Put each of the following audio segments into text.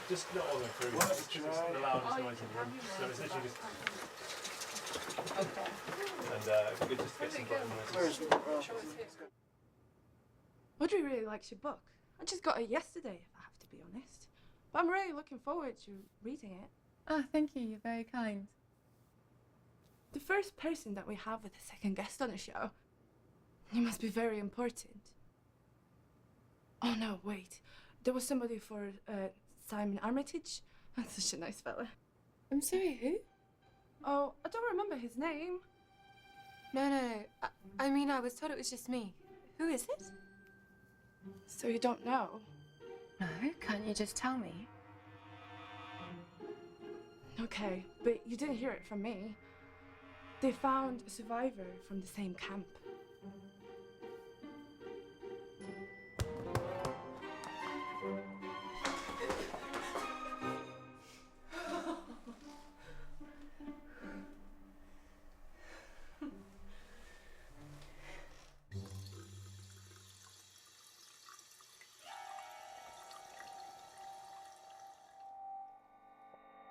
Just not all the way through. It's just the loudest noise in the room. So it's literally just... Okay. And we just get some button noises. Audrey really likes your book. I just got it yesterday, if I have to be honest. But I'm really looking forward to reading it. Oh, thank you. You're very kind. The first person that we have with a second guest on the show. You must be very important. Oh no, wait. There was somebody for Simon Armitage. That's such a nice fella. I'm sorry, who? Oh, I don't remember his name. No. I mean, I was told it was just me. Who is it? So you don't know? No, can't you just tell me? Okay, but you didn't hear it from me. They found a survivor from the same camp.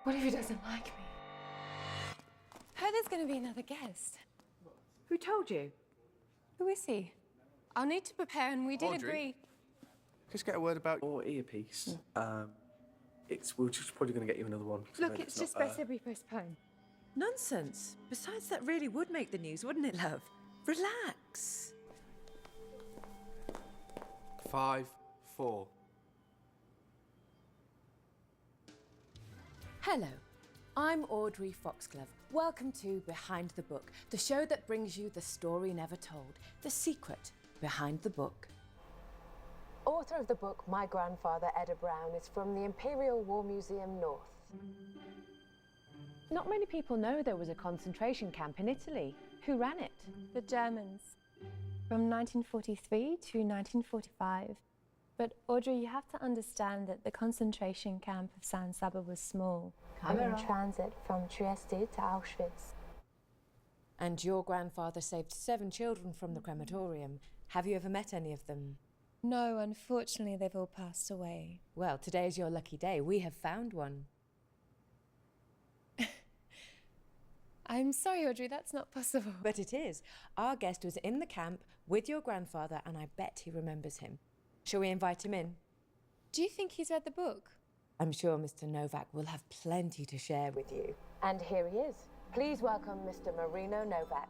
What if he doesn't like me? Heard there's going to be another guest. Who told you? Who is he? I'll need to prepare, and we did Audrey? agree. Just get a word about your earpiece. We're just probably going to get you another one. Look, it's just best if we postpone. Nonsense. Besides, that really would make the news, wouldn't it, love? Relax. 5, 4. Hello, I'm Audrey Foxglove. Welcome to Behind the Book, the show that brings you the story never told, the secret behind the book. Author of the book, My Grandfather, Edda Brown, is from the Imperial War Museum North. Not many people know there was a concentration camp in Italy. Who ran it? The Germans. From 1943 to 1945. But Audrey, you have to understand that the concentration camp of San Saba was small. In transit from Trieste to Auschwitz. And your grandfather saved 7 children from the crematorium. Have you ever met any of them? No, unfortunately, they've all passed away. Well, today's your lucky day. We have found one. I'm sorry, Audrey, that's not possible. But it is. Our guest was in the camp with your grandfather, and I bet he remembers him. Shall we invite him in? Do you think he's read the book? I'm sure Mr. Novak will have plenty to share with you. And here he is. Please welcome Mr. Marino Novak.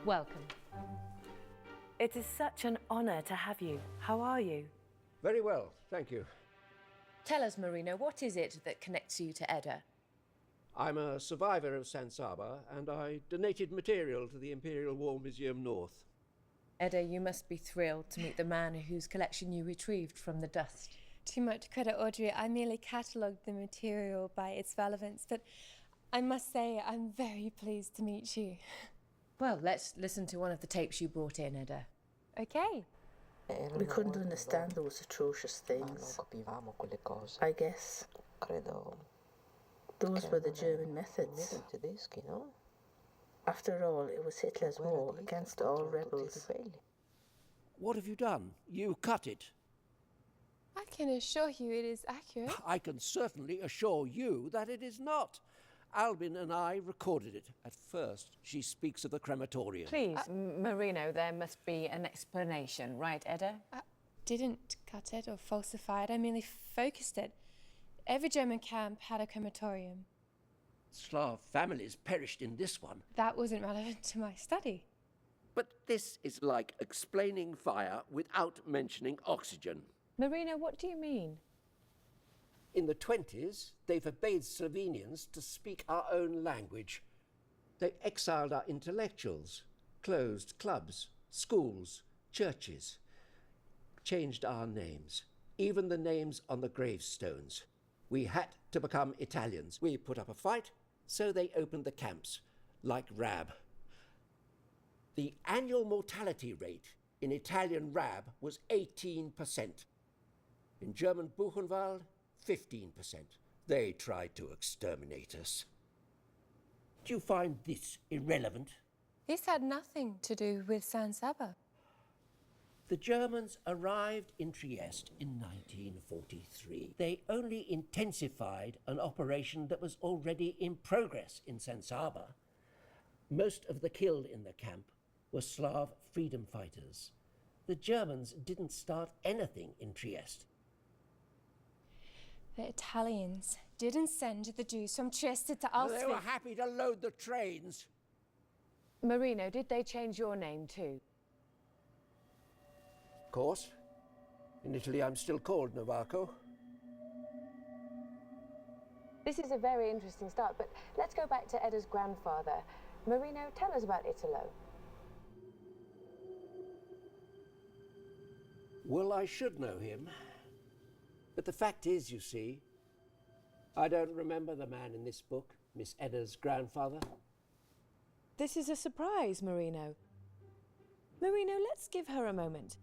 Welcome. It is such an honor to have you. How are you? Very well, thank you. Tell us, Marino, what is it that connects you to Edda? I'm a survivor of San Saba, and I donated material to the Imperial War Museum North. Edda, you must be thrilled to meet the man whose collection you retrieved from the dust. Too much credit, Audrey. I merely catalogued the material by its relevance, but I must say I'm very pleased to meet you. Well, let's listen to one of the tapes you brought in, Edda. Okay. We couldn't understand those atrocious things. I guess those were the German methods. After all, it was Hitler's war against all rebels. What have you done? You cut it. I can assure you it is accurate. I can certainly assure you that it is not. Albin and I recorded it. At first, she speaks of the crematorium. Please, Marino, there must be an explanation, right, Edda? I didn't cut it or falsify it. I merely focused it. Every German camp had a crematorium. Slav families perished in this one. That wasn't relevant to my study. But this is like explaining fire without mentioning oxygen. Marino, what do you mean? In the 20s, they forbade Slovenians to speak our own language. They exiled our intellectuals, closed clubs, schools, churches, changed our names, even the names on the gravestones. We had to become Italians. We put up a fight, so they opened the camps, like Rab. The annual mortality rate in Italian Rab was 18%. In German Buchenwald, 15%. They tried to exterminate us. Do you find this irrelevant? This had nothing to do with San Saba. The Germans arrived in Trieste in 1943. They only intensified an operation that was already in progress in San Saba. Most of the killed in the camp were Slav freedom fighters. The Germans didn't start anything in Trieste. The Italians didn't send the Jews from Trieste to Auschwitz. They were happy to load the trains. Marino, did they change your name too? Of course. In Italy, I'm still called Novacco. This is a very interesting start, but let's go back to Edda's grandfather. Marino, tell us about Italo. Well, I should know him. But the fact is, you see, I don't remember the man in this book, Miss Edda's grandfather. This is a surprise, Marino. Marino, let's give her a moment.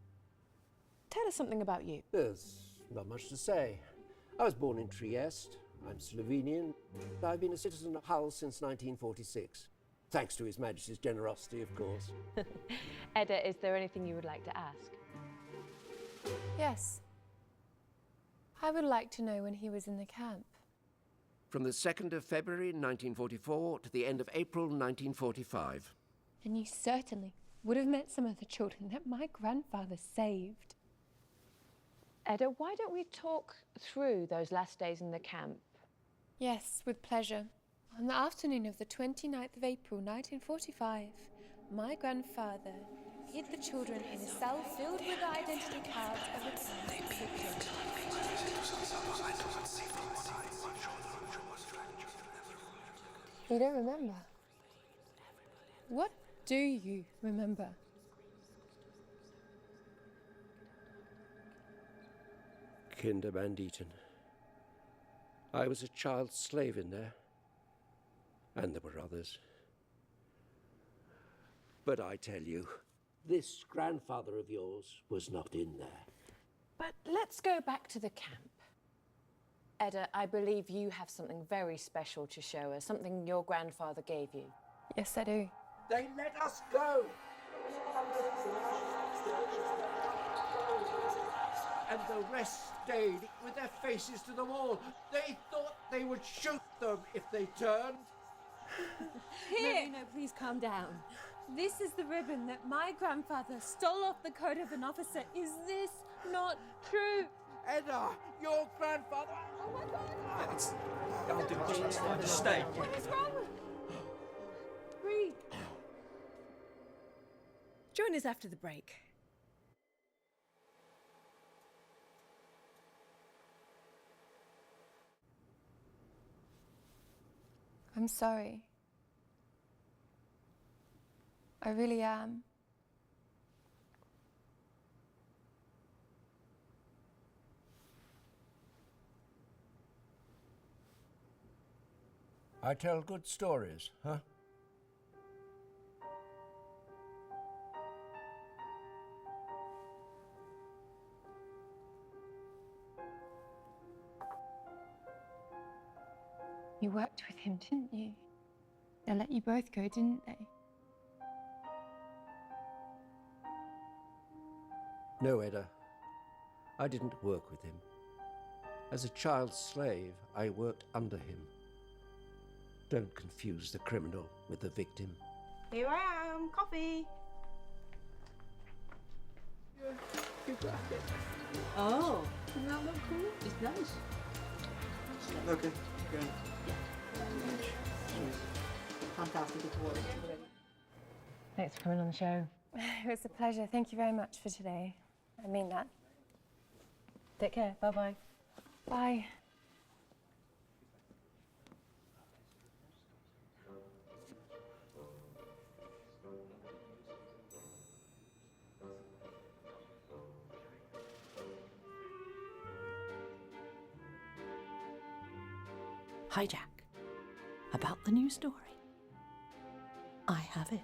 Tell us something about you. There's not much to say. I was born in Trieste. I'm Slovenian. I've been a citizen of Hull since 1946. Thanks to His Majesty's generosity, of course. Edda, is there anything you would like to ask? Yes. I would like to know when he was in the camp. From the 2nd of February 1944 to the end of April 1945. And you certainly would have met some of the children that my grandfather saved. Edda, why don't we talk through those last days in the camp? Yes, with pleasure. On the afternoon of the 29th of April 1945, my grandfather hid the children in a cell filled with the identity cards of the camp victims. You don't remember? What do you remember? Kinderbanditen. I was a child slave in there. And there were others. But I tell you, this grandfather of yours was not in there. But let's go back to the camp. Edda, I believe you have something very special to show us, something your grandfather gave you. Yes, I do. They let us go! And the rest stayed with their faces to the wall. They thought they would shoot them if they turned. Here! Marino, please calm down. This is the ribbon that my grandfather stole off the coat of an officer. Is this not true? Edda, your grandfather... Oh my God! I'll do it. That's fine. Just stay. What is wrong? Breathe. Join us after the break. I'm sorry. I really am. I tell good stories, huh? You worked with him, didn't you? They let you both go, didn't they? No, Edda. I didn't work with him. As a child slave, I worked under him. Don't confuse the criminal with the victim. Here I am, coffee. Oh. Doesn't that look cool? It's nice. Okay, go on. Fantastic, it's working. Thanks for coming on the show. It was a pleasure. Thank you very much for today. I mean that. Take care. Bye-bye. Bye. Hi, Jack. About the new story. I have it.